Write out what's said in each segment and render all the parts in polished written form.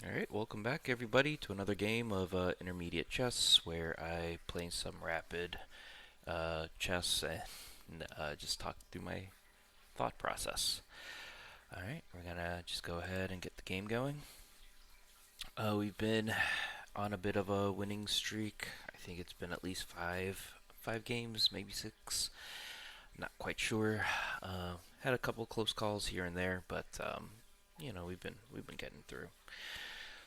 Alright, welcome back everybody to another game of intermediate chess where I play some rapid chess and just talk through my thought process. Alright, we're gonna just go ahead and get the game going. We've been on a bit of a winning streak. I think it's been at least five games, maybe six. Not quite sure. Had a couple close calls here and there, but we've been getting through.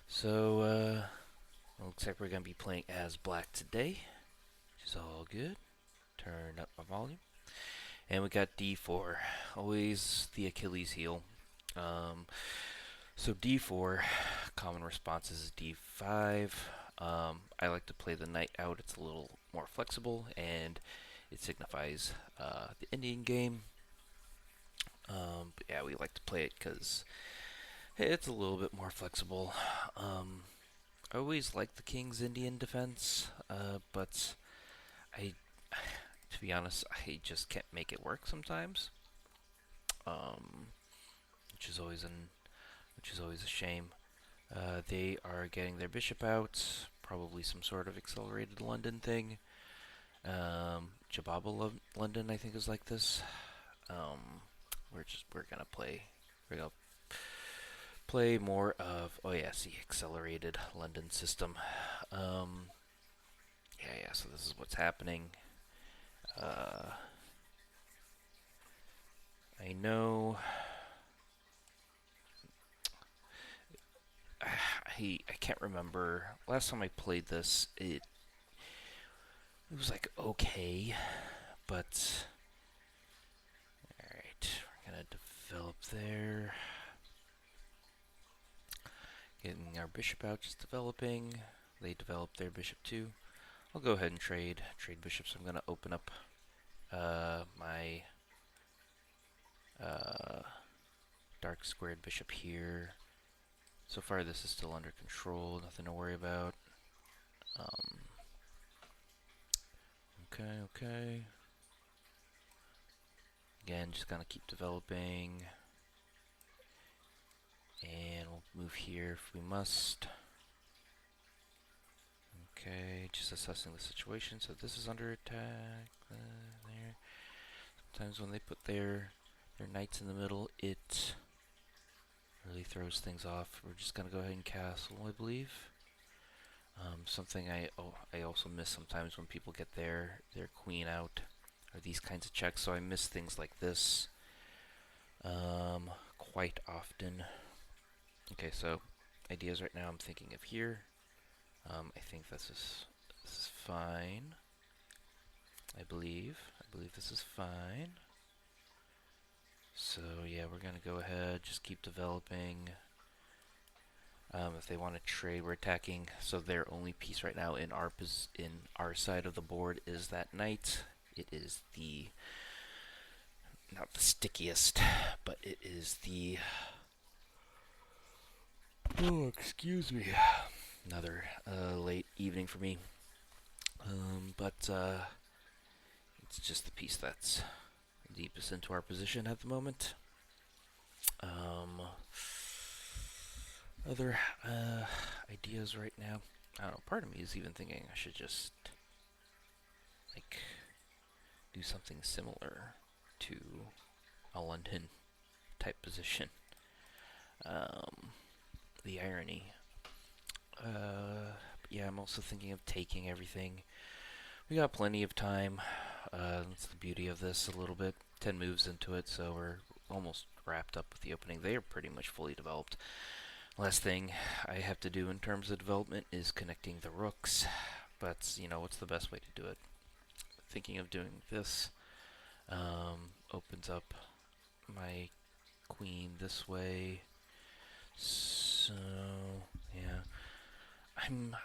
So looks like we're going to be playing as black today, which is all good. Turn up my volume. And we got d4, always the Achilles heel. Um, so d4, common response is d5. I like to play the knight out. It's a little more flexible, and it signifies the Indian game. But yeah, we like to play it because it's a little bit more flexible. I always liked the King's Indian defense, but I, to be honest, I just can't make it work sometimes, um, which is always a shame. They are getting their bishop out, probably some sort of accelerated London thing. Jababa London, I think, is like this. Um, we're gonna play more of, oh yeah, see, accelerated London system. Um, yeah. So this is what's happening. Uh, I know. I can't remember last time I played this. It was like okay, but all right, we're gonna develop there. Getting our bishop out, just developing. They develop their bishop too. I'll go ahead and trade bishops. I'm gonna open up my uh, dark squared bishop here. So far, this is still under control. Nothing to worry about. Um, okay. Again, just gonna keep developing. And we'll move here if we must. Okay, just assessing the situation. So this is under attack. There. Sometimes when they put their knights in the middle, it really throws things off. We're just gonna go ahead and castle, I believe. Something I also miss sometimes when people get their queen out are these kinds of checks. So I miss things like this quite often. Okay, so ideas right now I'm thinking of here. I think this is fine. I believe this is fine. So yeah, we're gonna go ahead, just keep developing. If they want to trade, we're attacking. So their only piece right now in our side of the board is that knight. It is the not the stickiest, but it is the excuse me. Another late evening for me. But it's just the piece that's deepest into our position at the moment. Other ideas right now. I don't know. Part of me is even thinking I should just like do something similar to a London type position. The irony. Yeah, I'm also thinking of taking everything. We got plenty of time. That's the beauty of this a little bit. 10 moves into it, so we're almost wrapped up with the opening. They are pretty much fully developed. Last thing I have to do in terms of development is connecting the rooks. But, what's the best way to do it? Thinking of doing this. Opens up my queen this way. So, yeah. I'm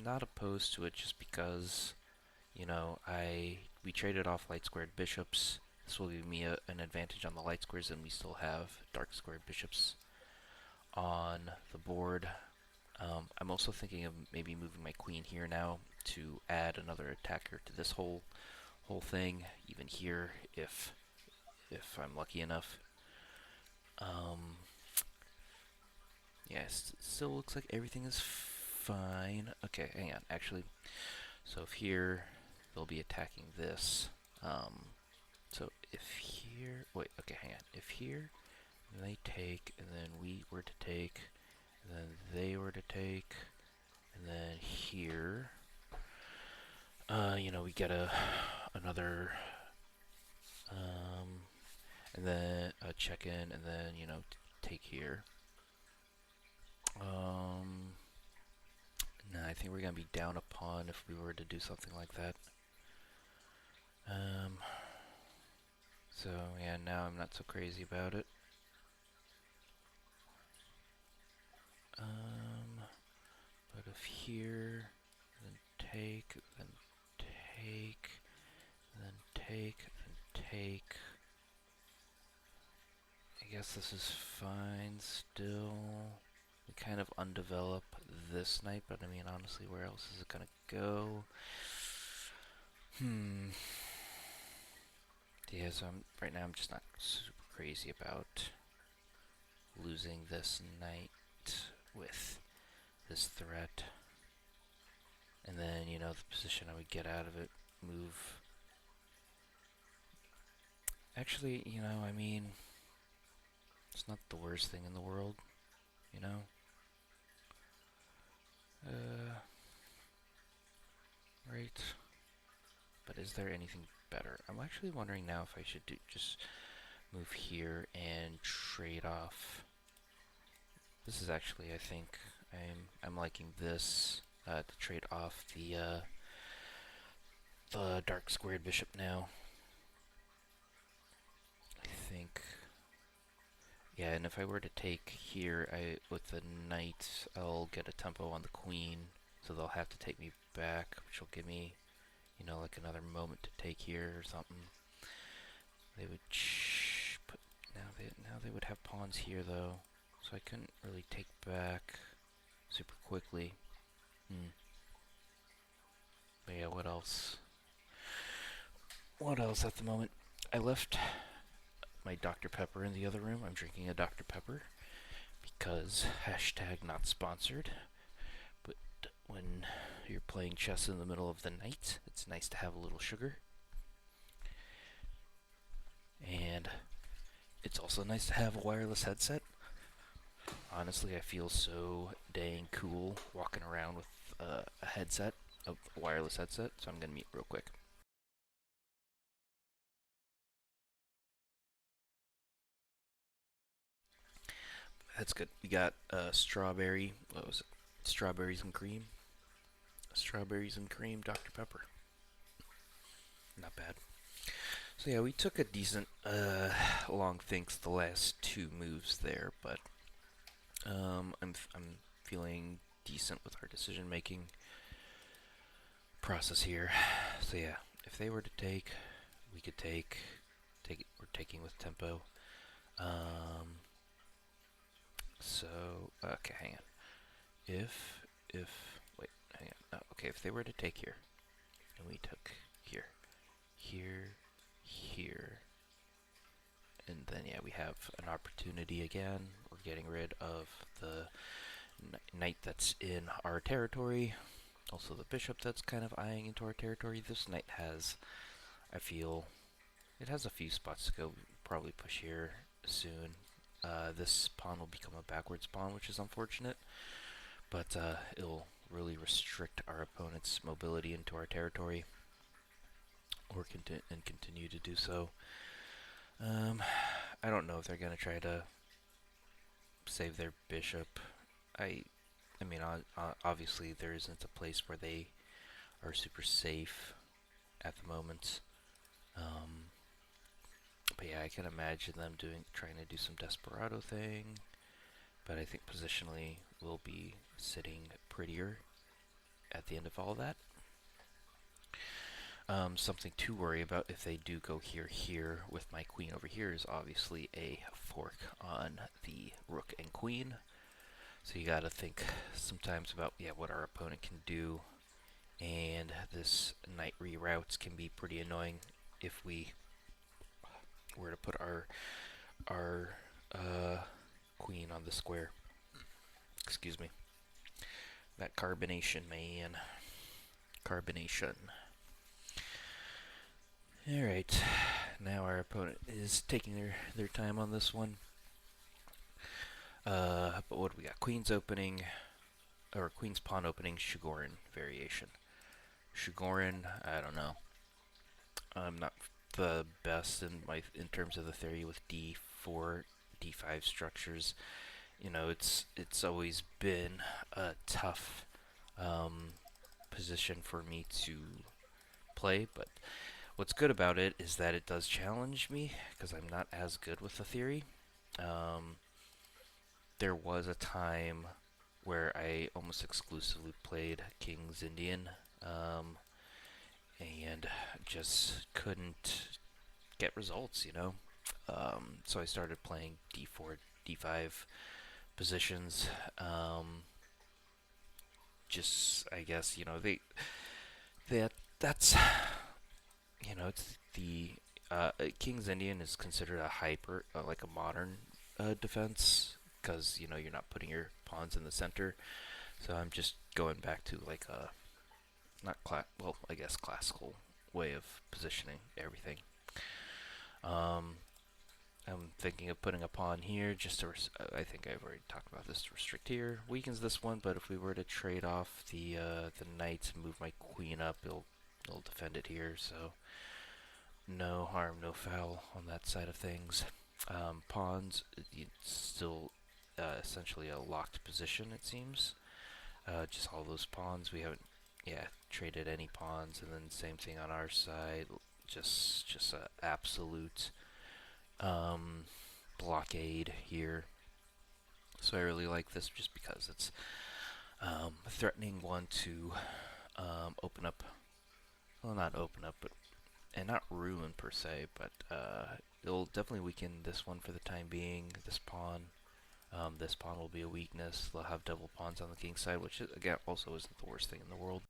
not opposed to it just because, we traded off light squared bishops. This will give me an advantage on the light squares, and we still have dark squared bishops on the board. I'm also thinking of maybe moving my queen here now to add another attacker to this whole thing, even here if I'm lucky enough. still looks like everything is fine. Okay, hang on. Actually, so if here, they'll be attacking this. So if here, wait, okay, hang on. If here, they take, and then we were to take, and then they were to take, and then here, we get another, and then a check in, and then take here. Nah, I think we're gonna be down a pawn if we were to do something like that. So yeah, now I'm not so crazy about it. But if here, then take, then take, then take, then take. I guess this is fine still. We kind of undevelop this knight, but I mean, honestly, where else is it gonna go? Yeah, so right now I'm just not super crazy about losing this knight with this threat. And then, the position I would get out of it, move. Actually, I mean, it's not the worst thing in the world, you know? Right. But is there anything better? I'm actually wondering now if I should just move here and trade off. This is actually, I think, I'm liking this to trade off the dark squared bishop now. I think. Yeah, and if I were to take here, with the knight, I'll get a tempo on the queen, so they'll have to take me back, which will give me, like another moment to take here or something. They would put now they would have pawns here though, so I couldn't really take back super quickly. But yeah, what else? What else at the moment? I left my Dr. Pepper in the other room. I'm drinking a Dr. Pepper because hashtag not sponsored. But when you're playing chess in the middle of the night, it's nice to have a little sugar. And it's also nice to have a wireless headset. Honestly, I feel so dang cool walking around with a headset, a wireless headset, so I'm gonna mute real quick. That's good. We got strawberry, what was it? Strawberries and cream. Strawberries and cream Dr. Pepper. Not bad. So yeah, we took a decent long thinks the last two moves there, but I'm feeling decent with our decision making process here. So yeah, if they were to take, we could take. We're taking with tempo. So okay, hang on. Wait, hang on. Oh, okay, if they were to take here, and we took here, here, and then yeah, we have an opportunity again. We're getting rid of the knight that's in our territory. Also the bishop that's kind of eyeing into our territory. This knight has, I feel, it has a few spots to go. Probably push here soon. This pawn will become a backwards pawn, which is unfortunate, but it'll really restrict our opponent's mobility into our territory, or continue to do so. I don't know if they're gonna try to save their bishop. I mean, obviously there isn't a place where they are super safe at the moment. But yeah, I can imagine them trying to do some desperado thing. But I think positionally we'll be sitting prettier at the end of all that. Something to worry about if they do go here with my queen over here is obviously a fork on the rook and queen. So you gotta think sometimes about what our opponent can do, and this knight reroutes can be pretty annoying if we were to put our queen on the square. Excuse me. That carbonation, man. Carbonation. Alright. Now our opponent is taking their time on this one. But what do we got? Queen's opening, or Queen's pawn opening, Shigorin variation. Shigorin, I don't know. I'm not the best in terms of the theory with D4, D5 structures. You know, it's always been a tough position for me to play, but what's good about it is that it does challenge me because I'm not as good with the theory. Um, there was a time where I almost exclusively played King's Indian, um, and just couldn't get results, you know. So I started playing D4, D5 positions. Just I guess that's it's the King's Indian is considered a hyper like a modern defense because you're not putting your pawns in the center. So I'm just going back to like a not well, I guess classical way of positioning everything. Um, I'm thinking of putting a pawn here just to, I think I've already talked about this, to restrict here. Weakens this one, but if we were to trade off the knight and move my queen up, it'll defend it here, so no harm, no foul on that side of things. Pawns, it's still essentially a locked position, it seems. Just all those pawns, we haven't, yeah, traded any pawns, and then same thing on our side, just a absolute blockade here. So I really like this just because it's a threatening one to open up, well, not open up, but and not ruin per se, but it'll definitely weaken this one for the time being. This pawn will be a weakness. They'll have double pawns on the king's side, which again also isn't the worst thing in the world.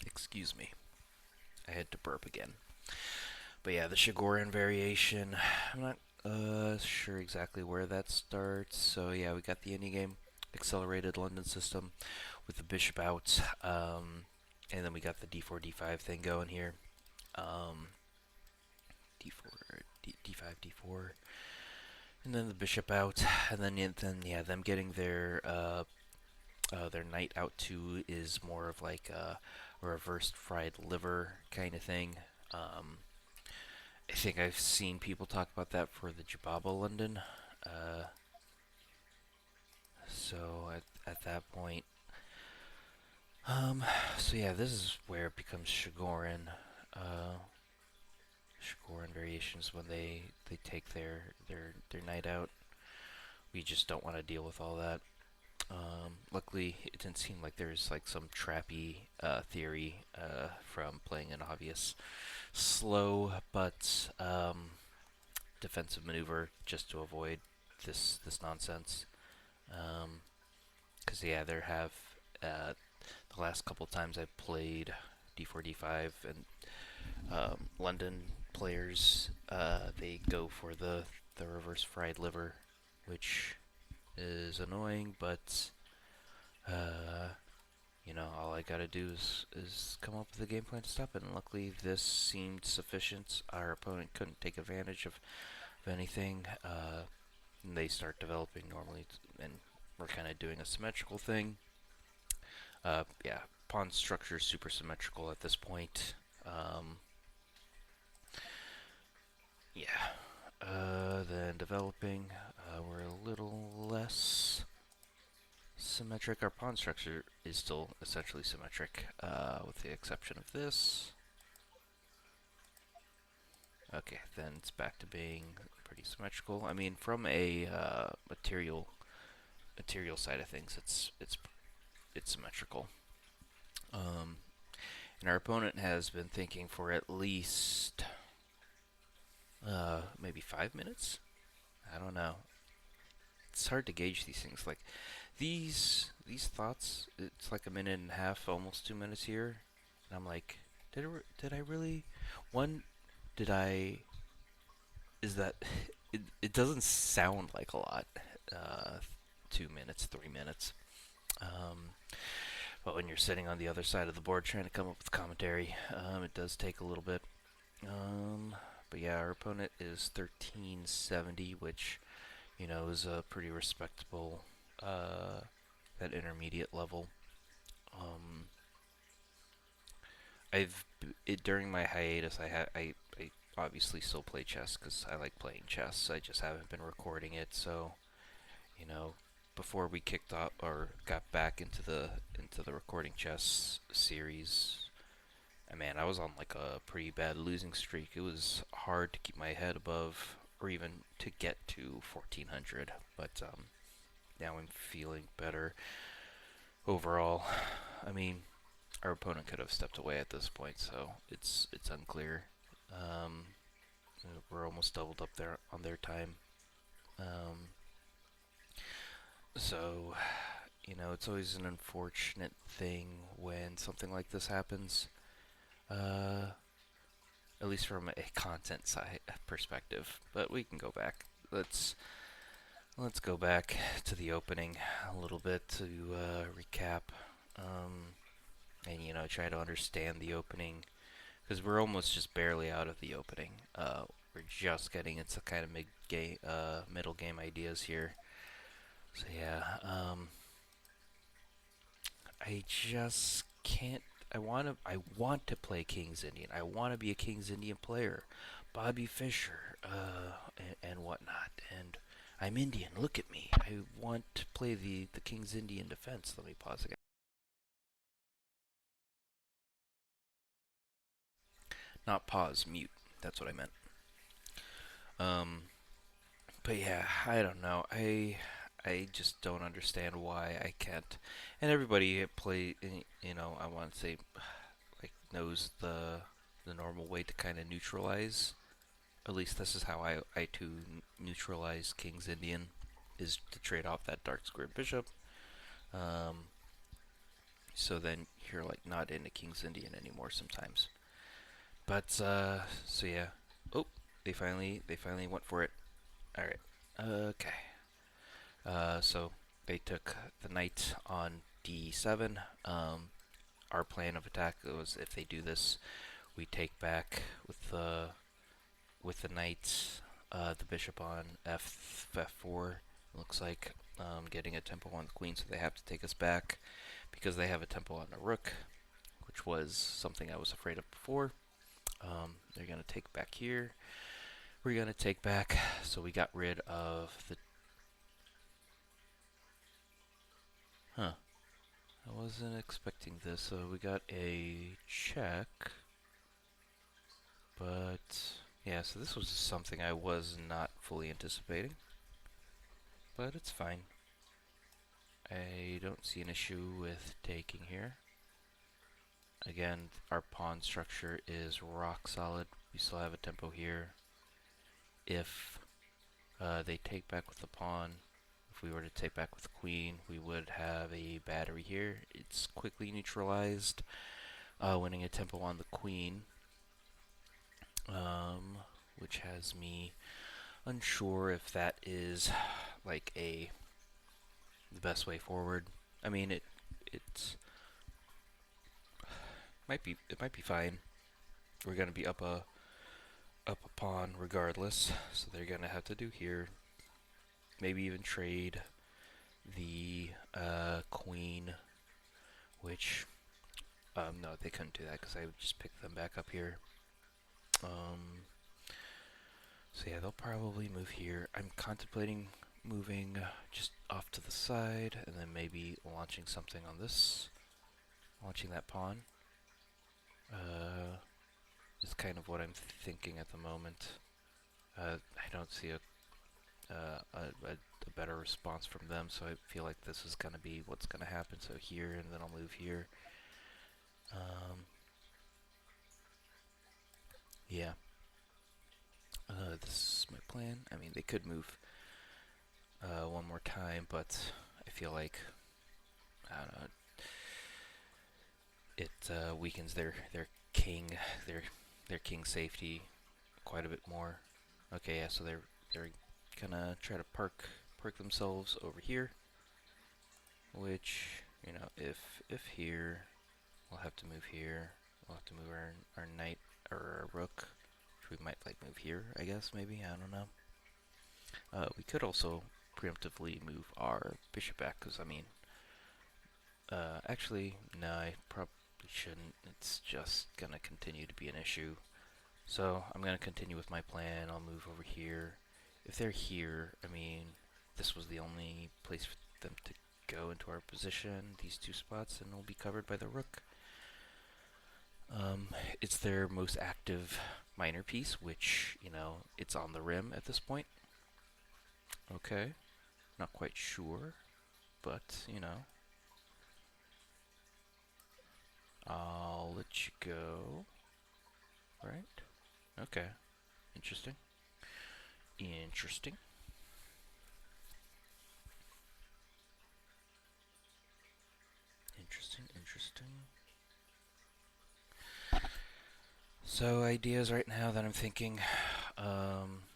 Excuse me, I had to burp again. But yeah, the Shigoran variation, I'm not sure exactly where that starts. So yeah, we got the indie game, accelerated London system with the bishop out, and then we got the D4, D5 thing going here. D4, D5, D4, and then the bishop out, and then yeah, them getting their knight out too is more of like a reversed fried liver kind of thing. I think I've seen people talk about that for the Jababa London. Uh, so at that point, um, so yeah, this is where it becomes Shigoran. Shigoran variations when they take their knight out. We just don't want to deal with all that. Luckily, it didn't seem like there's like some trappy theory from playing an obvious slow but defensive maneuver just to avoid this nonsense. Because yeah, there have the last couple times I've played D4 D5 and London players they go for the reverse fried liver, which is annoying, but all I gotta do is come up with a game plan to stop it, and luckily this seemed sufficient. Our opponent couldn't take advantage of anything. And they start developing normally, and we're kind of doing a symmetrical thing. Yeah, pawn structure is super symmetrical at this point. Yeah. Then developing, we're a little less symmetric. Our pawn structure is still essentially symmetric, with the exception of this. Okay, then it's back to being pretty symmetrical. I mean, from a material side of things, it's symmetrical. And our opponent has been thinking for at least maybe 5 minutes. I don't know. It's hard to gauge these things. Like these thoughts, it's like a minute and a half, almost 2 minutes here. And I'm like, did I really? One, did I? Is that? It doesn't sound like a lot. 2 minutes, 3 minutes. Um, but when you're sitting on the other side of the board trying to come up with commentary, it does take a little bit. Um, but yeah, our opponent is 1370, which is a pretty respectable at intermediate level. Um, during my hiatus, I obviously still play chess because I like playing chess. I just haven't been recording it, so you know, before we kicked off or got back into the recording chess series, man, I was on like a pretty bad losing streak. It was hard to keep my head above or even to get to 1400, but now I'm feeling better overall. I mean, our opponent could have stepped away at this point, so it's unclear. Um, we're almost doubled up there on their time. Um, so, it's always an unfortunate thing when something like this happens. Uh, at least from a content side perspective. But we can go back. Let's go back to the opening a little bit to recap, um, and try to understand the opening because we're almost just barely out of the opening. We're just getting into kind of middle game ideas here. So yeah, I just can't. I want to play King's Indian. I want to be a King's Indian player, Bobby Fischer, and whatnot. And I'm Indian. Look at me. I want to play the King's Indian defense. Let me pause again. Not pause, mute. That's what I meant. Um, but yeah, I don't know. I just don't understand why I can't. And everybody I want to say, like knows the normal way to kind of neutralize. At least this is how I too neutralize King's Indian, is to trade off that dark squared bishop. Um, so then you're like not into King's Indian anymore sometimes. But so yeah. Oh, they finally went for it. All right. Okay. So they took the knight on d7. Our plan of attack was if they do this, we take back with the knight, the bishop on f4. Looks like getting a tempo on the queen, so they have to take us back because they have a tempo on the rook, which was something I was afraid of before. They're gonna take back here. We're gonna take back, so we got rid of the. Huh. I wasn't expecting this. So we got a check, but yeah. So this was something I was not fully anticipating, but it's fine. I don't see an issue with taking here. Again, our pawn structure is rock solid. We still have a tempo here. If they take back with the pawn, if we were to take back with the queen, we would have a battery here. It's quickly neutralized, winning a tempo on the queen, which has me unsure if that is like the best way forward. I mean, it's it might be fine. We're gonna be up a pawn regardless, so they're gonna have to do here. Maybe even trade the queen, which no, they couldn't do that because I would just pick them back up here. So yeah, they'll probably move here. I'm contemplating moving just off to the side and then maybe launching something on this. Launching that pawn. Is kind of what I'm thinking at the moment. I don't see a better response from them, so I feel like this is going to be what's going to happen. So here, and then I'll move here. Yeah. This is my plan. I mean, they could move one more time, but I feel like, I don't know, it weakens their king their their king safety quite a bit more. Okay, yeah, so they're gonna try to park themselves over here, which, you know, if here, we'll have to move here. We'll have to move our knight or our rook, which we might like move here, I guess, maybe, I don't know. We could also preemptively move our bishop back, because, I mean, actually, no, I probably shouldn't. It's just gonna continue to be an issue. So I'm gonna continue with my plan. I'll move over here. If they're here, I mean, this was the only place for them to go into our position, these two spots, and we'll be covered by the rook. It's their most active minor piece, which, you know, it's on the rim at this point. Okay, not quite sure, but, you know, I'll let you go. Right? Okay, interesting. Interesting. Interesting, interesting. So ideas right now that I'm thinking,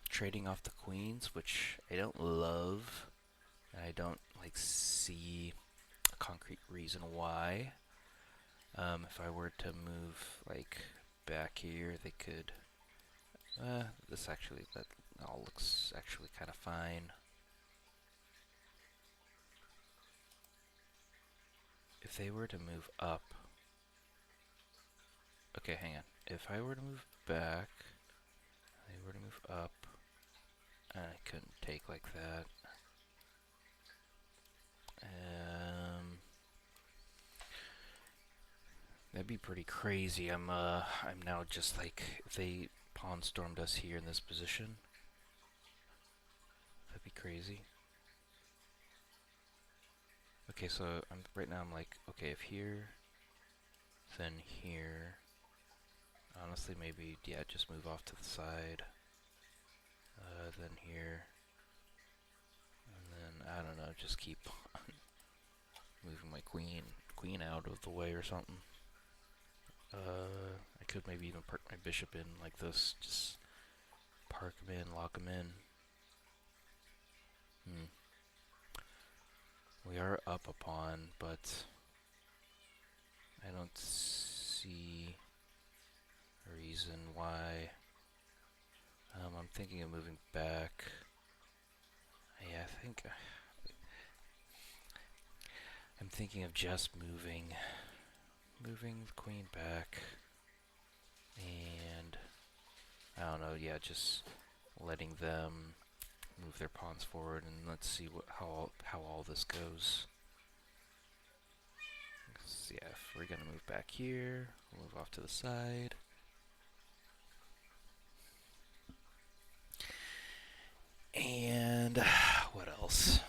trading off the queens, which I don't love. I don't like see a concrete reason why. If I were to move like back here, they could. This actually, that all looks actually kind of fine. If they were to move up, okay, hang on. If I were to move back, they were to move up, and I couldn't take like that. That'd be pretty crazy. I'm now just like, if they pawn stormed us here in this position, that'd be crazy. Okay, so right now I'm like, okay, if here, then here. Honestly, maybe, yeah, just move off to the side. Then here. And then, I don't know, just keep moving my queen out of the way or something. I could maybe even park my bishop in like this. Just park him in, lock him in. We are up a pawn, but I don't see a reason why. I'm thinking of moving back. Yeah, I'm thinking of just moving the queen back, and I don't know. Yeah, just letting them move their pawns forward, and let's see how all this goes. So yeah, if we're gonna move back here, we'll move off to the side. And what else?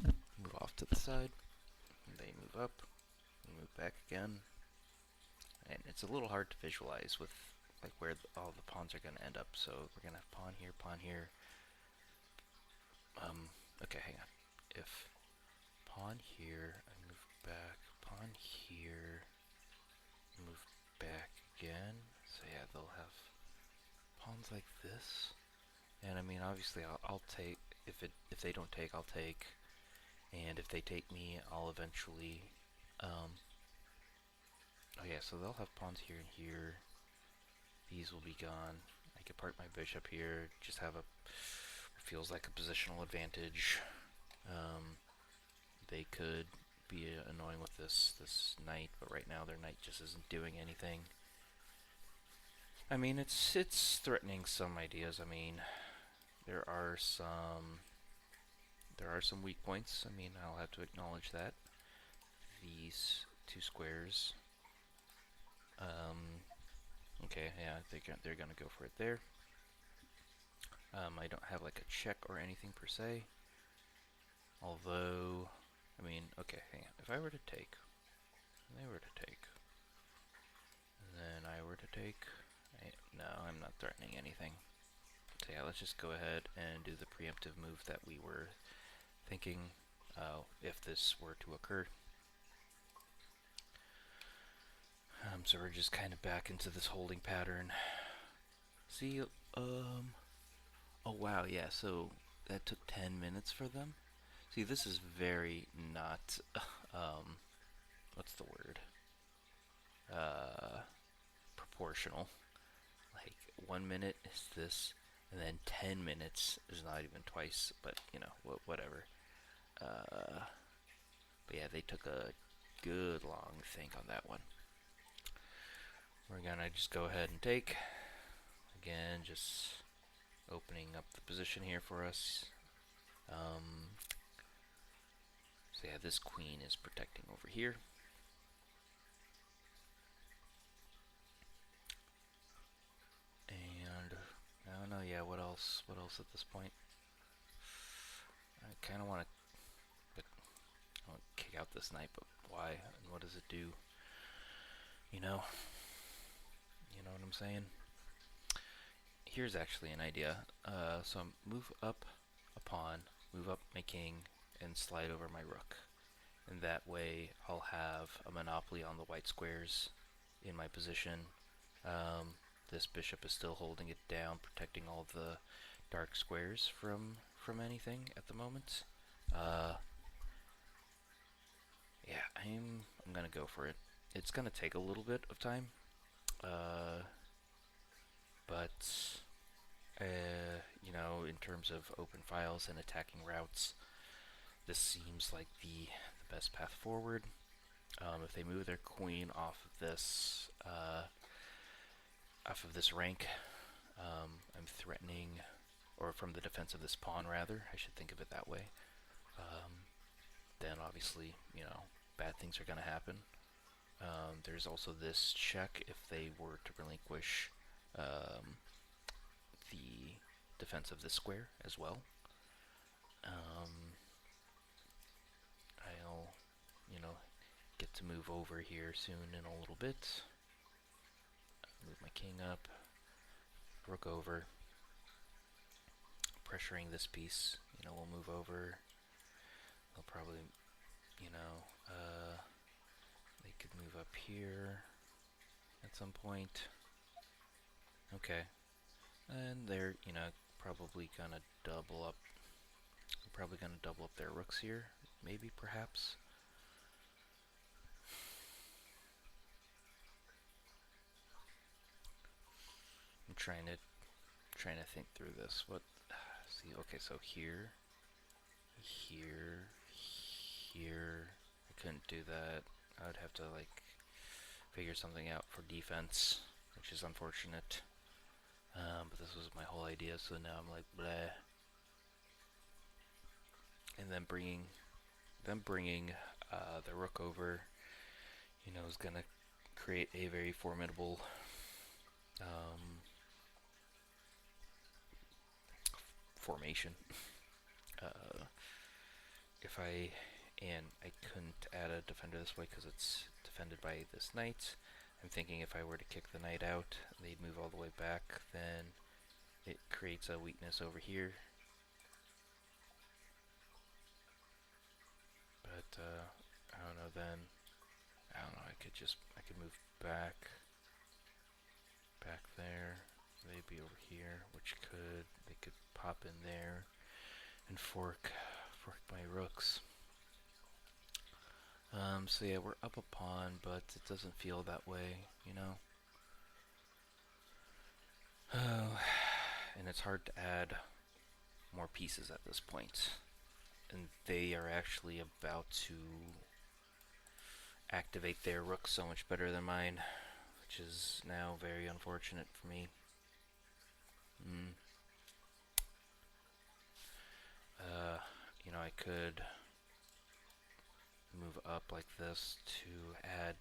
Move off to the side. They move up. We move back again. And it's a little hard to visualize with like where all the pawns are going to end up. So we're going to have pawn here, pawn here. Okay, hang on. If pawn here, I move back, pawn here, move back again. So yeah, they'll have pawns like this. And I mean, obviously, I'll take, if they don't take, I'll take, and if they take me, I'll eventually. Oh yeah, so they'll have pawns here and here. These will be gone. I could park my bishop here, just have feels like a positional advantage. They could be annoying with this knight, but right now their knight just isn't doing anything. I mean, it's threatening some ideas. I mean, there are some weak points. I mean, I'll have to acknowledge that. These two squares. Okay, yeah, they're gonna go for it there. I don't have like a check or anything per se. Although, I mean, okay, hang on. If I were to take, and they were to take, and then I were to take, no, I'm not threatening anything. So yeah, let's just go ahead and do the preemptive move that we were thinking if this were to occur. So we're just kind of back into this holding pattern. See, oh wow, yeah, so that took 10 minutes for them? See, this is very not, what's the word? Uh, Proportional. Like, 1 minute is this, and then 10 minutes is not even twice, but, you know, whatever. Uh, but yeah, they took a good long think on that one. We're gonna just go ahead and take. Again, just opening up the position here for us. So yeah, this queen is protecting over here. And I don't know, yeah, what else? What else at this point? I kind of want to, but I want to kick out this knight, but why? And what does it do? You know, you know what I'm saying? Here's actually an idea. So move up a pawn, move up my king, and slide over my rook. And that way I'll have a monopoly on the white squares in my position. This bishop is still holding it down, protecting all the dark squares from anything at the moment. Yeah, I'm gonna go for it. It's gonna take a little bit of time, but you know, in terms of open files and attacking routes, this seems like the best path forward. If they move their queen off of this rank, I'm threatening, or from the defense of this pawn rather, I should think of it that way. Then obviously, you know, bad things are going to happen. There's also this check if they were to relinquish the defense of this square as well. I'll, you know, get to move over here soon in a little bit. Move my king up, rook over, pressuring this piece. You know, we'll move over. They'll probably, you know, they could move up here at some point. Okay, and they're, you know, probably gonna double up. Probably gonna double up their rooks here, maybe, perhaps. I'm trying to think through this. What? See, okay, so here, here, here. I couldn't do that. I would have to like figure something out for defense, which is unfortunate. But this was my whole idea, so now I'm like, bleh. And then bringing the rook over, you know, is gonna create a very formidable formation. Uh, if I couldn't add a defender this way because it's defended by this knight. I'm thinking if I were to kick the knight out, they'd move all the way back, then it creates a weakness over here. But I don't know then. I don't know, I could move back there. They'd be over here, which they could pop in there and fork my rooks. So yeah, we're up a pawn, but it doesn't feel that way, you know? Oh, and it's hard to add more pieces at this point. And they are actually about to activate their rook so much better than mine, which is now very unfortunate for me. You know, I could move up like this to add,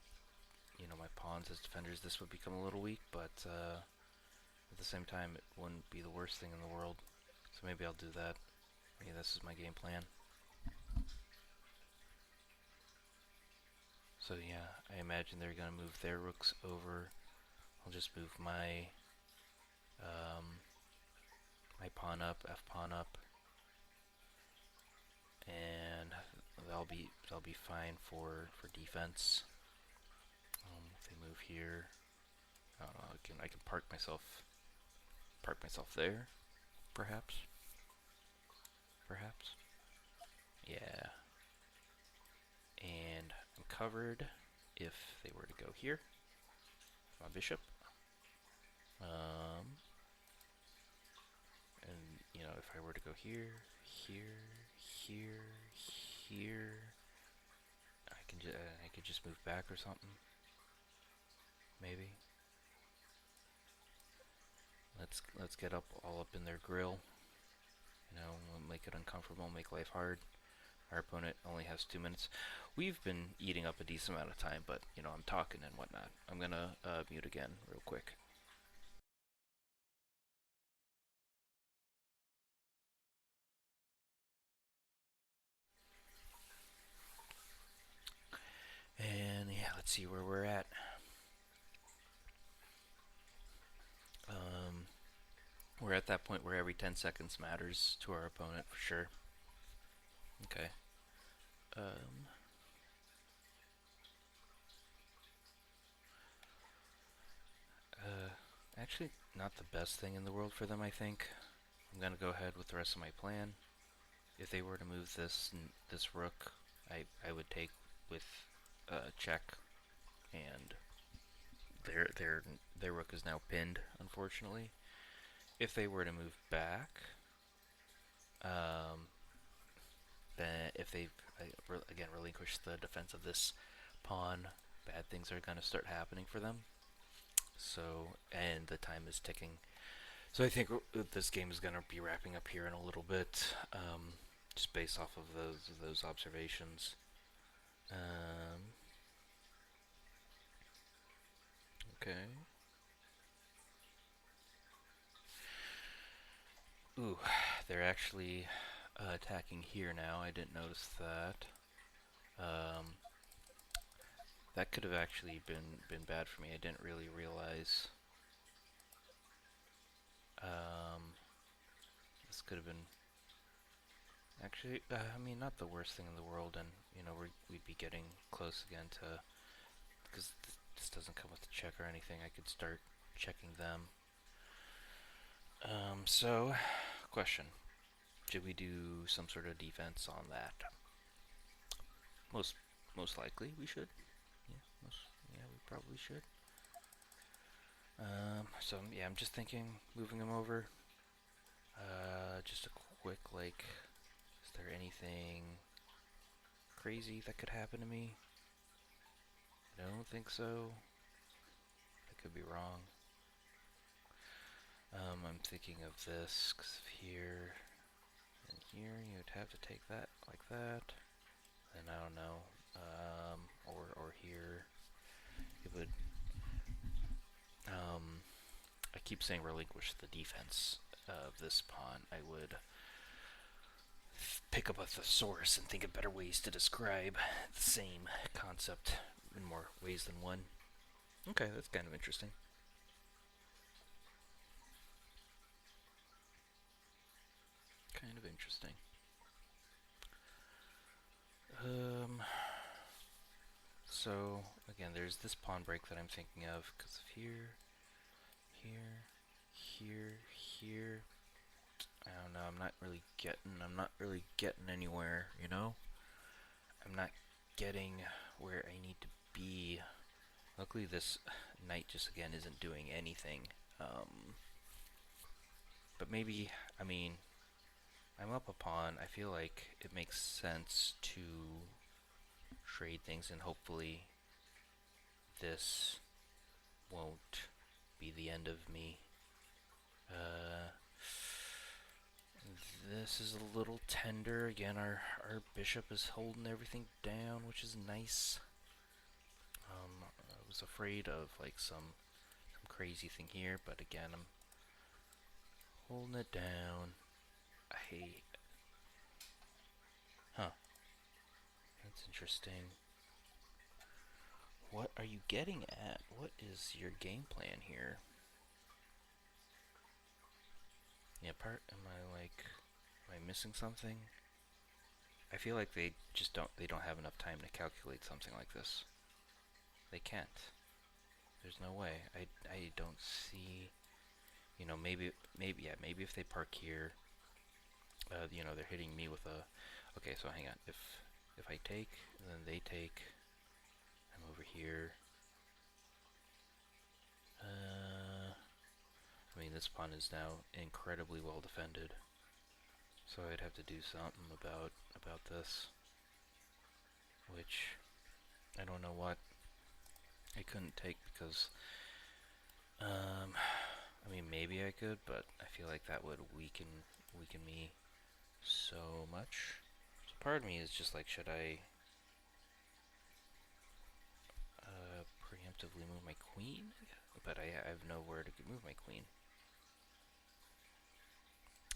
you know, my pawns as defenders. This would become a little weak, but at the same time, it wouldn't be the worst thing in the world. So maybe I'll do that. Maybe this is my game plan. So yeah, I imagine they're gonna move their rooks over. I'll just move my my pawn up, F pawn up, and that'll be fine for defense. If they move here. I don't know. I can park myself there, perhaps. Perhaps. Yeah. And I'm covered if they were to go here. My bishop. Um, and if I were to go here, here, here, here, I could just move back or something. Maybe. Let's get up all up in their grill. We'll make it uncomfortable, make life hard. Our opponent only has 2 minutes. We've been eating up a decent amount of time, but I'm talking and whatnot. I'm gonna mute again real quick. And yeah, let's see where we're at. We're at that point where every 10 seconds matters to our opponent for sure. Okay. Actually, not the best thing in the world for them, I think. I'm gonna go ahead with the rest of my plan. If they were to move this rook, I would take with check, and their rook is now pinned, unfortunately. If they were to move back, then if they again relinquish the defense of this pawn, bad things are gonna start happening for them. So, and the time is ticking. So I think this game is gonna be wrapping up here in a little bit, just based off of those observations. Okay. Ooh, they're actually attacking here now. I didn't notice that. That could have actually been bad for me. I didn't really realize. This could have been actually. I mean, not the worst thing in the world, and we'd be getting close again to, because this doesn't come with a check or anything. I could start checking them. So, question: should we do some sort of defense on that? Most most likely we should. Yeah, we probably should. So yeah, I'm just thinking moving them over. Just a quick is there anything crazy that could happen to me? I don't think so. I could be wrong. I'm thinking of this, because here and here you would have to take that like that. Then I don't know. Or here it would. I keep saying relinquish the defense of this pawn. I would pick up a thesaurus and think of better ways to describe the same concept in more ways than one. Okay, that's kind of interesting. Kind of interesting. So again, there's this pawn break that I'm thinking of because of here, here. I don't know. I'm not really getting anywhere. I'm not getting where I need to be. Luckily, this knight just again isn't doing anything. But maybe, I mean, I'm up a pawn. I feel like it makes sense to trade things, and hopefully this won't be the end of me. This is a little tender. Again, our bishop is holding everything down, which is nice. I was afraid of some crazy thing here, but again, I'm holding it down. Huh. That's interesting. What are you getting at? What is your game plan here? Yeah, am I missing something? I feel like they don't have enough time to calculate something like this. They can't. There's no way. I don't see. You know, maybe if they park here, you know, they're hitting me with a. Okay, so hang on. If I take, and then they take, I'm over here. I mean, this pawn is now incredibly well defended, so I'd have to do something about this, which I don't know what. I couldn't take because, I mean, maybe I could, but I feel like that would weaken me so much. So part of me is just like, should I preemptively move my queen? But I have nowhere to move my queen.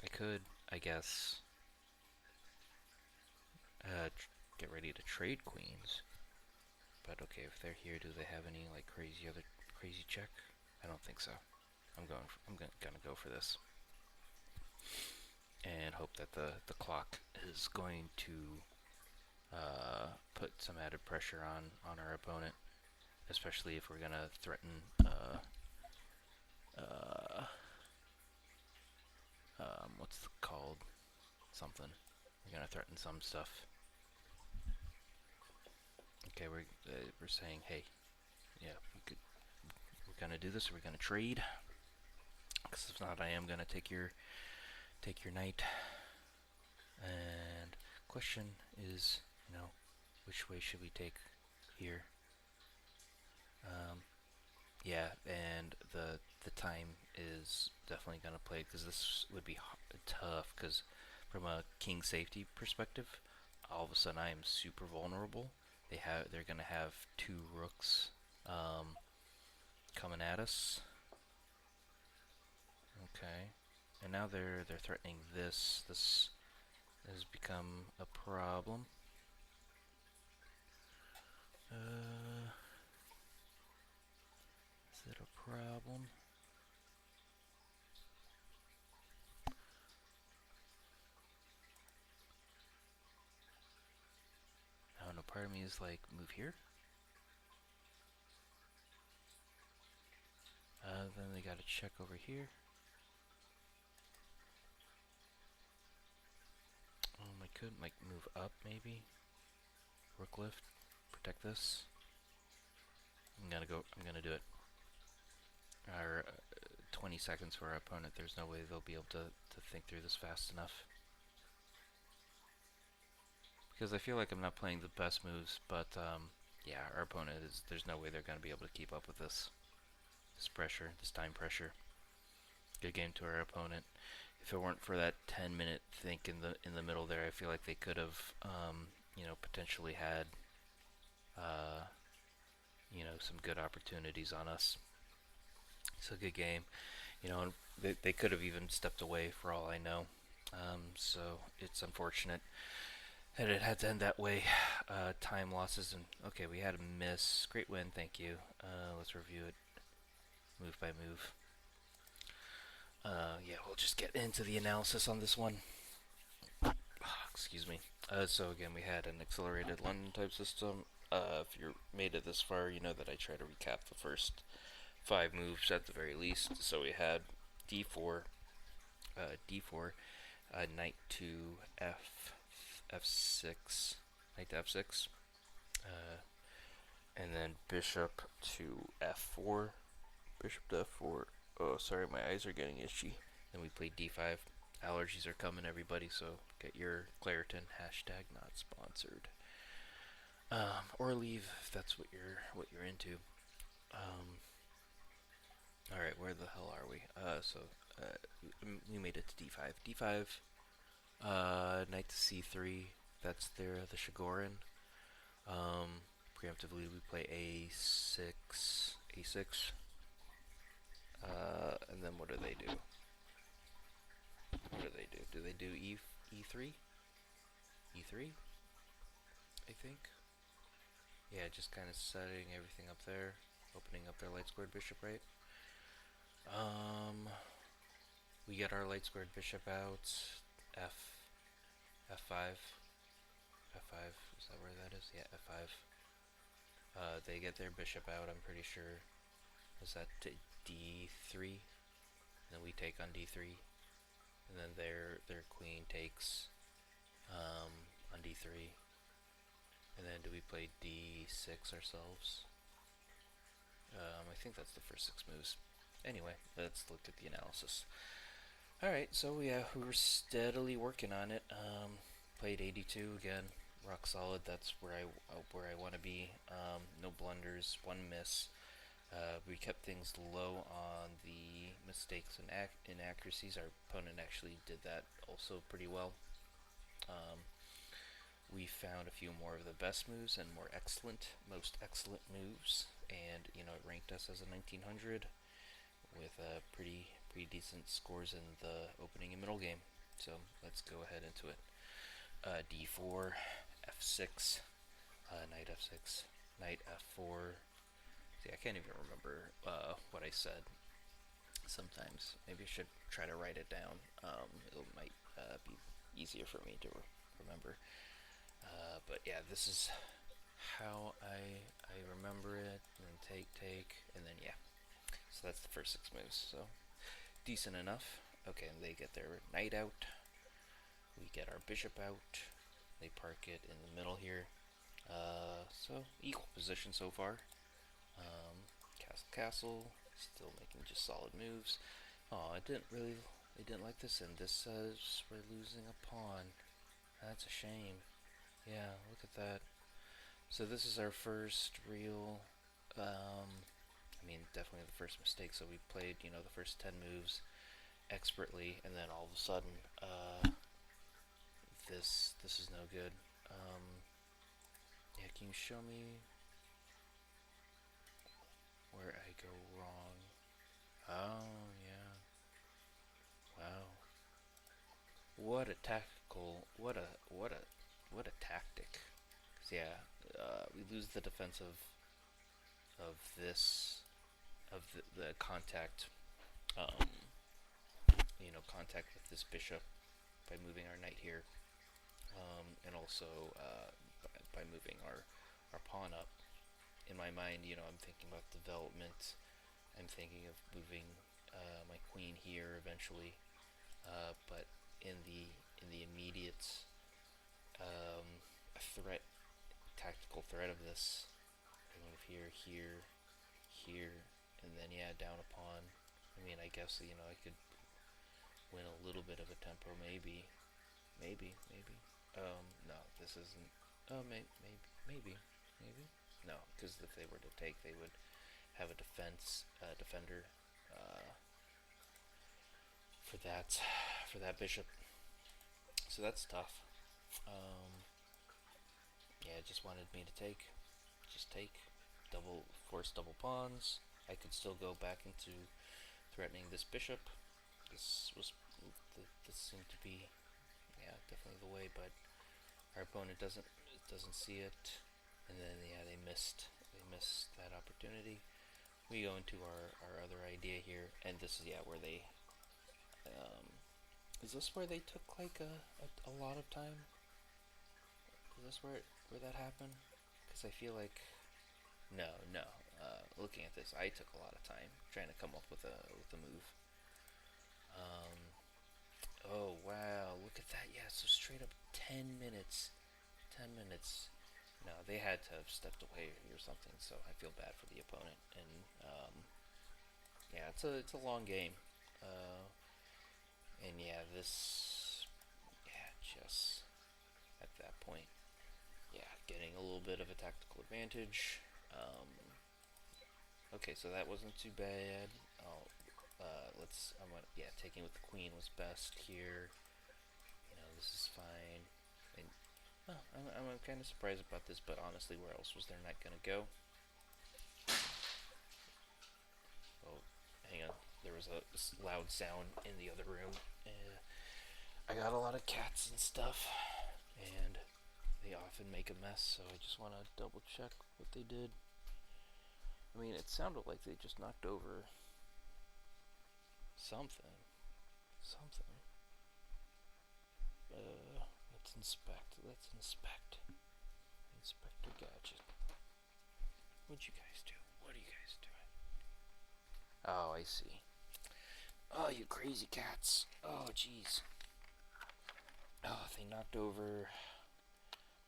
I could, I guess, get ready to trade queens. But okay, if they're here, do they have any like crazy check? I don't think so. I'm gonna go for this and hope that the clock is going to put some added pressure on our opponent, especially if we're gonna threaten what's it called, something. We're gonna threaten some stuff. Okay, we're saying, hey, yeah, we're gonna do this. We're gonna trade. Because if not, I am gonna take your knight. And question is, you know, which way should we take here? Yeah, and the time is definitely gonna play because this would be tough. Because from a king safety perspective, all of a sudden I am super vulnerable. They're gonna have two rooks coming at us. Okay, and now they're threatening this. This has become a problem. Is it a problem? I don't know. Part of me is like, move here. Then they got to check over here. I could like move up maybe. Rook lift. Protect this. I'm gonna do it. Our 20 seconds for our opponent. There's no way they'll be able to think through this fast enough. Because I feel like I'm not playing the best moves, but yeah, our opponent is. There's no way they're gonna be able to keep up with this. This pressure, this time pressure. Good game to our opponent. If it weren't for that 10-minute think in the middle there, I feel like they could have, you know, potentially had, you know, some good opportunities on us. It's a good game, you know, and they could have even stepped away for all I know. So it's unfortunate that it had to end that way. Time losses and okay, we had a miss. Great win, thank you. Let's review it move by move. Yeah, we'll just get into the analysis on this one. Excuse me. So again, we had an accelerated London type system. If you made it this far, you know that I try to recap the first 5 moves at the very least. So we had d4, d4, knight to f6, knight to f6, and then bishop to f4, bishop to f4. Oh, sorry, my eyes are getting itchy. Then we played d5. Allergies are coming, everybody, so get your Claritin, hashtag not sponsored. Or leave if that's what you're into. Alright, where the hell are we? We made it to d5. d5, knight to c3. That's the Shigorin. Preemptively, we play a6, a6. And then what do they do? What do they do? Do they do e3? e3? I think. Yeah, just kind of setting everything up there, opening up their light squared bishop, right? We get our light squared bishop out. F5. F5. Is that where that is? Yeah, F5. They get their bishop out, I'm pretty sure. Was that d3? And then we take on d3, and then their queen takes on d3, and then do we play d6 ourselves? I think that's the first 6 moves. Anyway, let's look at the analysis. Alright, so yeah, we were steadily working on it. Played 82 again, rock solid. That's where I want to be. No blunders, one miss. We kept things low on the mistakes and inaccuracies. Our opponent actually did that also pretty well. We found a few more of the best moves and most excellent moves, and it ranked us as a 1900 with pretty decent scores in the opening and middle game. So let's go ahead into it. D4, F6, knight F6, knight F4. See, I can't even remember what I said. Sometimes maybe I should try to write it down. It might be easier for me to remember. But yeah, this is how I remember it. And then take, and then yeah. So that's the first 6 moves. So decent enough. Okay, and they get their knight out. We get our bishop out. They park it in the middle here. So equal position so far. Castle, still making just solid moves. Oh, I didn't like this, and this says we're losing a pawn. That's a shame. Yeah, look at that. So this is our first real, definitely the first mistake. So we played, the first 10 moves expertly, and then all of a sudden, this is no good. Yeah, can you show me where I go wrong? Oh, yeah. Wow. What a tactical, what a tactic. 'Cause yeah, we lose the defense of this, of the contact, contact with this bishop by moving our knight here, and also by moving our pawn up. In my mind, I'm thinking about development. I'm thinking of moving my queen here eventually, but in the immediate threat, tactical threat of this, I move here, here, here, and then yeah, down a pawn. I guess I could win a little bit of a tempo, maybe. No, this isn't. Oh, maybe. No, because if they were to take, they would have a defender for that bishop. So that's tough. Yeah, it just wanted me to just take, force double pawns. I could still go back into threatening this bishop. This seemed to be, yeah, definitely the way, but our opponent doesn't see it, and then yeah, they missed that opportunity. We go into our other idea here, and this is where they is this where they took like a lot of time? Is this where that happened? Because I feel like no. Looking at this, I took a lot of time trying to come up with a move. Oh wow, look at that. Yeah, so straight up 10 minutes. 10 minutes. No, they had to have stepped away or something, so I feel bad for the opponent. And yeah, it's a long game. And yeah, just at that point, yeah, getting a little bit of a tactical advantage. Okay, so that wasn't too bad. Taking with the queen was best here. This is fine. And I'm kind of surprised about this, but honestly, where else was their knight gonna go? Oh, hang on. There was a loud sound in the other room. I got a lot of cats and stuff, and they often make a mess, so I just want to double check what they did. It sounded like they just knocked over something. Let's inspect. Inspector Gadget. What'd you guys do? What are you guys doing? Oh, I see. Oh, you crazy cats. Oh, jeez. Oh, they knocked over.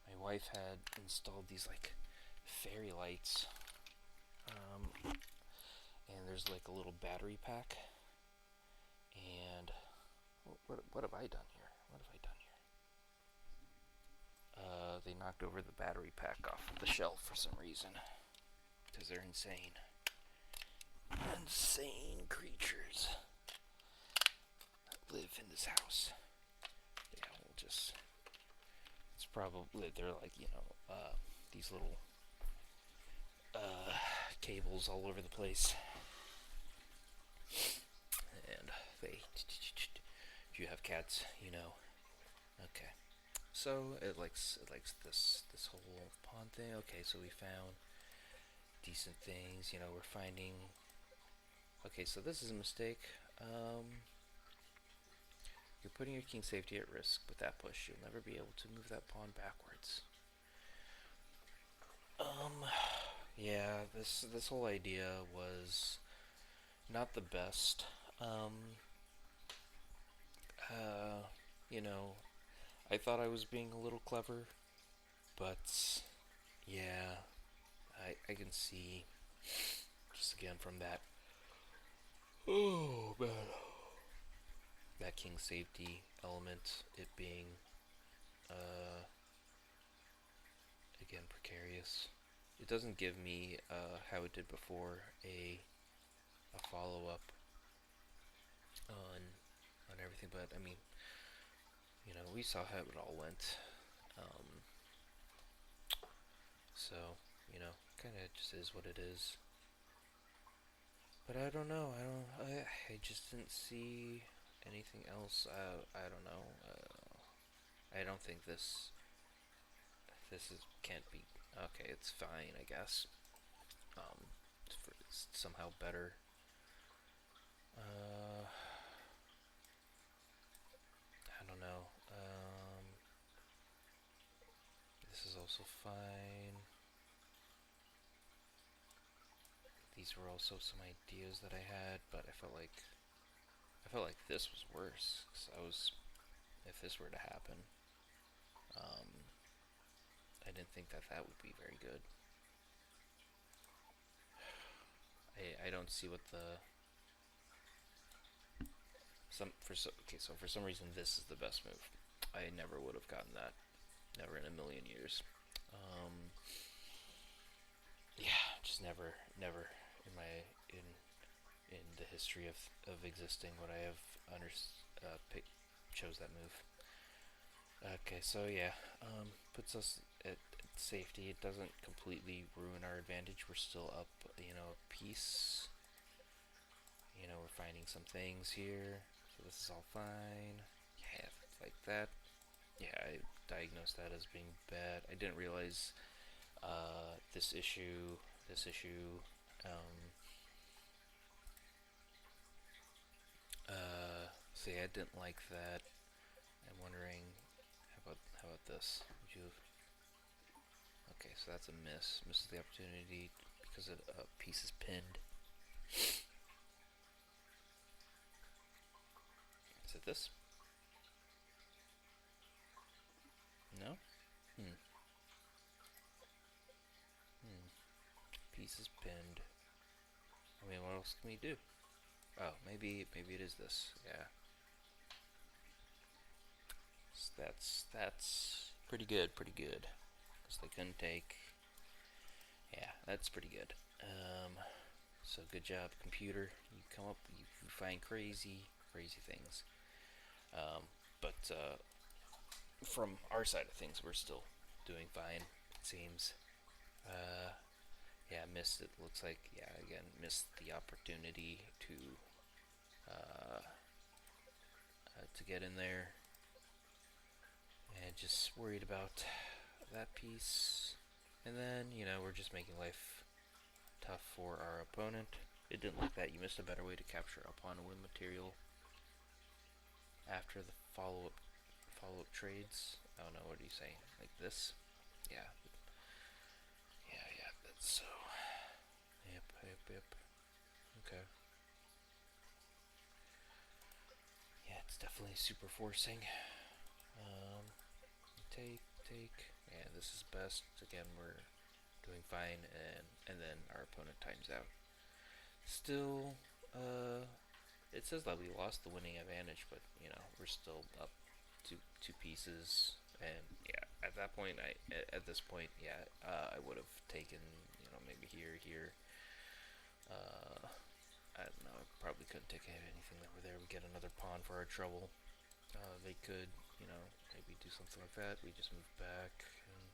My wife had installed these like fairy lights. And there's like a little battery pack. And what have I done here? What have I done here? They knocked over the battery pack off of the shelf for some reason. Because they're insane. Insane creatures that live in this house. Yeah, we'll just... It's probably... They're like, these little cables all over the place. And they... If you have cats, you know. Okay. So it likes this whole pond thing. Okay, so we found decent things. We're finding. Okay, so this is a mistake. You're putting your king's safety at risk with that push. You'll never be able to move that pawn backwards. Yeah, this whole idea was not the best. You know, I thought I was being a little clever, but yeah, I can see just again from that. Oh man, that king safety element, it being again precarious. It doesn't give me how it did before a follow up on everything, but I mean, we saw how it all went. Um, so kind of just is what it is. But I don't know. I just didn't see anything else. I don't know. I don't think this can't be okay. It's fine, I guess. It's somehow better. I don't know. This is also fine. These were also some ideas that I had, but I felt like this was worse. 'Cause if this were to happen, I didn't think that would be very good. I don't see what the so for some reason this is the best move. I never would have gotten that, never in a million years. Yeah, just never in my in the history of existing would I have chose that move. Okay, so yeah, puts us at safety. It doesn't completely ruin our advantage. We're still up, a piece. We're finding some things here, so this is all fine. Yeah, like that. Yeah, I diagnosed that as being bad. I didn't realize this issue. See, I didn't like that. I'm wondering, how about this? Would you? Okay, so that's a miss. Misses the opportunity because a piece is pinned. Is it this? No? Hmm. Piece is pinned. I mean, what else can we do? Oh, maybe it is this. Yeah. So that's pretty good. Pretty good. Because they couldn't take. Yeah, that's pretty good. So good job, computer. You come up. You find crazy things. But from our side of things, we're still doing fine. It seems. Yeah, missed it. Looks like, yeah, again, missed the opportunity to get in there, and just worried about that piece. And then we're just making life tough for our opponent. It didn't look that. You missed a better way to capture a pawn and win material after the follow-up trades. Oh no, what are you saying? Like this? Yeah. Yeah, that's so. Yep. Okay. it's definitely super forcing. Um, take. Yeah, this is best. Again, we're doing fine, and then our opponent times out. Still, it says that we lost the winning advantage, but we're still up two pieces. And yeah, at that point, at this point, yeah, I would have taken maybe here. Uh, I don't know. I probably couldn't take anything that were there. We get another pawn for our trouble. They could, maybe do something like that. We just move back and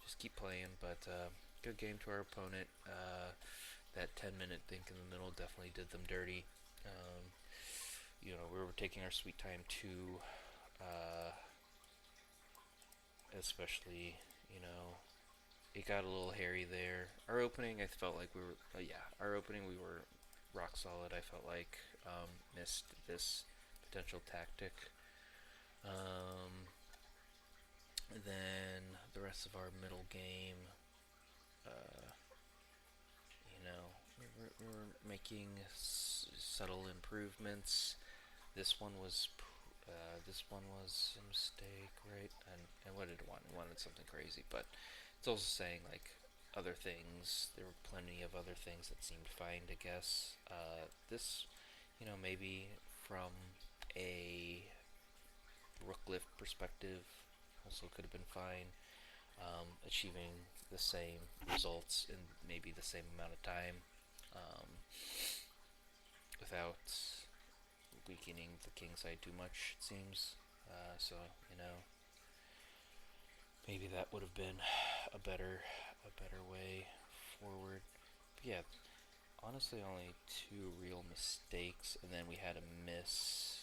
just keep playing. But good game to our opponent. That 10-minute think in the middle definitely did them dirty. We were taking our sweet time too, especially, it got a little hairy there. Our opening, I felt like we were, our opening we were rock solid. I felt like missed this potential tactic. And then the rest of our middle game, uh, we were making subtle improvements. This one was a mistake, right? And what did it want? It wanted something crazy, but it's also saying like other things. There were plenty of other things that seemed fine to guess. This, maybe from a rook lift perspective, also could have been fine. Achieving the same results in maybe the same amount of time, um, without weakening the king side too much, it seems. So maybe that would have been a better way forward. But yeah, honestly, only two real mistakes, and then we had a miss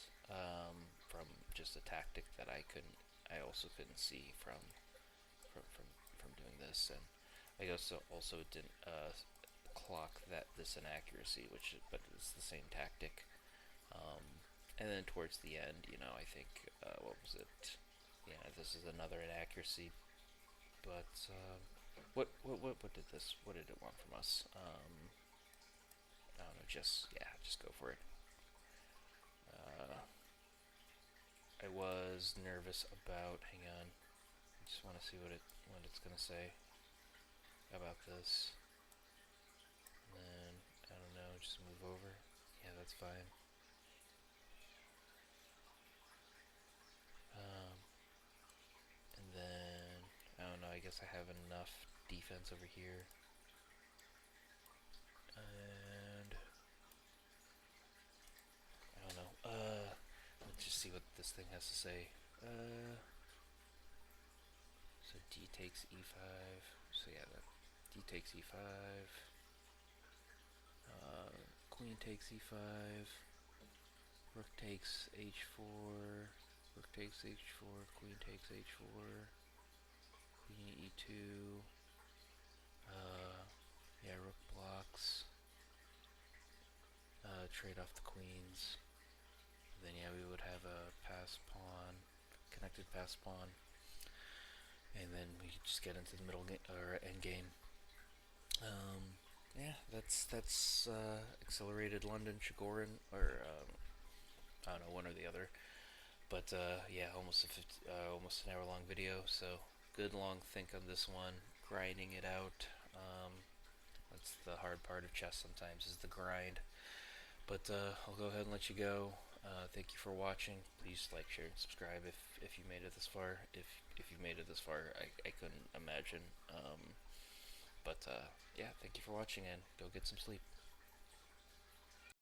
from just a tactic that I also couldn't see from doing this, and I guess also didn't clock this inaccuracy, but it's the same tactic. And then towards the end, I think what was it? Yeah, this is another inaccuracy. But what did this? What did it want from us? I don't know. Just go for it. Uh, I was nervous about. Hang on. I just want to see what it's gonna say about this. And then I don't know. Just move over. Yeah, that's fine. Um, and then I don't know. I guess I have enough defense over here. And I don't know. Let's just see what this thing has to say. So d takes e5. So yeah, d takes e5. Queen takes e5. Rook takes h4. Rook takes h4. Queen takes h4. Queen e2. Yeah, rook blocks. Trade off the queens. Then yeah, we would have a pass pawn, connected pass pawn, and then we could just get into the middle or end game. Yeah, that's accelerated London Chigorin, or I don't know, one or the other. But yeah, almost an hour long video. So good long think on this one, grinding it out. That's the hard part of chess sometimes, is the grind. But I'll go ahead and let you go. Thank you for watching. Please like, share, and subscribe if you made it this far. If you made it this far, I couldn't imagine. But yeah, thank you for watching, and go get some sleep.